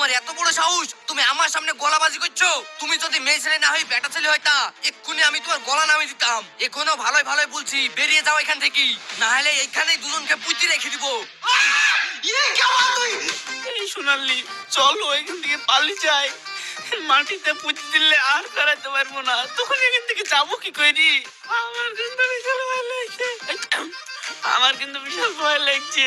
তোমার এত বড় সাহস, তুমি আমার সামনে গলাবাজি করছো? তুমি যদি মেয়ে ছেলে না হই বেটা ছেলে হইতা, এক্ষুনি আমি তোমার গলা নামিয়ে দিতাম। এখনো ভালোই ভালোই বলছি, বেরিয়ে যাও এখান থেকে, না হলে এইখানেই দুজনকে পুঁতি রেখে দিব। এই সোনালি, চলো এখান থেকে পালিয়ে যাই। মাটিতে পুঁতে দিলে আর করাতে পারবো না, তখন এখান থেকে যাবো কি করি? আমার কিন্তু বিশাল ভয় লাগছে। আমার কিন্তু বিশাল ভয় লাগছে।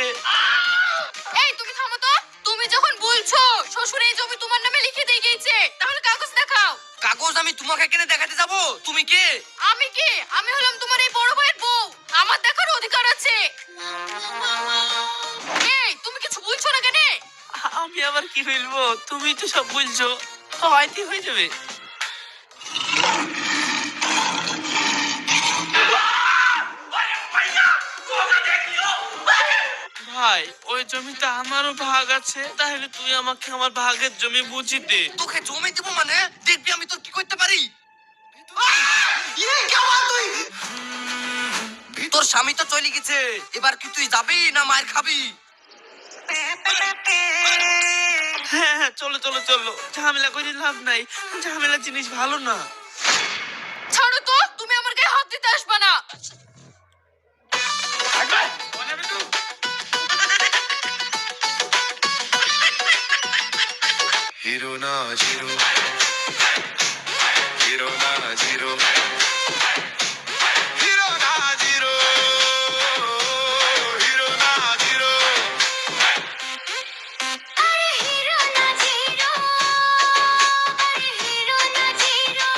এই তুমি থামো তো। তুমি যখন বলছো শ্বশুর এই জমি তোমার নামে লিখে দিয়ে গিয়েছে, তাহলে কাগজ দেখাও। কাগজ আমি তোমাকে কেন দেখাতে যাব? তুমি কে? আমি কি? আমি হলাম তোমার এই বড় ভাইয়ের বউ, আমার দেখার অধিকার আছে। এই তুমি কিছু বলছো না কেন? আমি আবার কি বলবো, তুমি তো সব বলছো, হয়তো হয়ে যাবে। ভাই, ওই জমিতে আমারও ভাগ আছে, তাহলে তুই আমাকে আমার ভাগের জমি বুঝিয়ে দে। তোকে জমি দেবো মানে? দেখবি আমি তোর কি করতে পারি। তোর স্বামী তো চলে গেছে, এবার কি তুই যাবি না মায়ের খাবি? হ্যাঁ হ্যাঁ, চলো চলো চলো, ঝামেলা করে লাভ নাই, ঝামেলা জিনিস ভালো না। ছাড়ো তো, তুমি আমার গায়ে হাত দিতে আসবে না। হিরো না জিরো, হিরো না জিরো, হিরো না জিরো, হিরো না জিরো। আরে হিরো না জিরো, আরে হিরো না জিরো,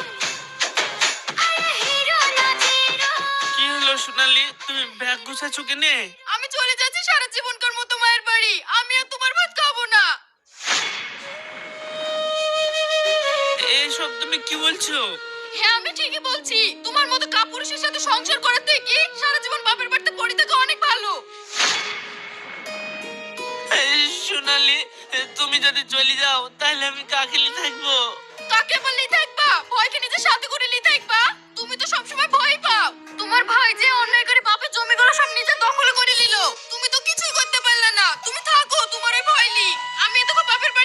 আরে হিরো না জিরো। কি হলো সোনালি, তুমি ব্যাগ গুছাচ্ছ কেনে? আমি চলে যাচ্ছি সারা জীবনকার মতো মায়ের বাড়ি। আমি আর তোমার ভাত খাবো না। এইসব তুমি কি বলছো? হ্যাঁ আমি ঠিকই বলছি। তোমার মতো কাপুরুষের সাথে সংসার করার থেকে সারা জীবন বাপের বাড়িতে পড়ে থাকা অনেক ভালো। এই সোনালি, তুমি যদি চলে যাও তাহলে আমি কাকিলি থাকবো।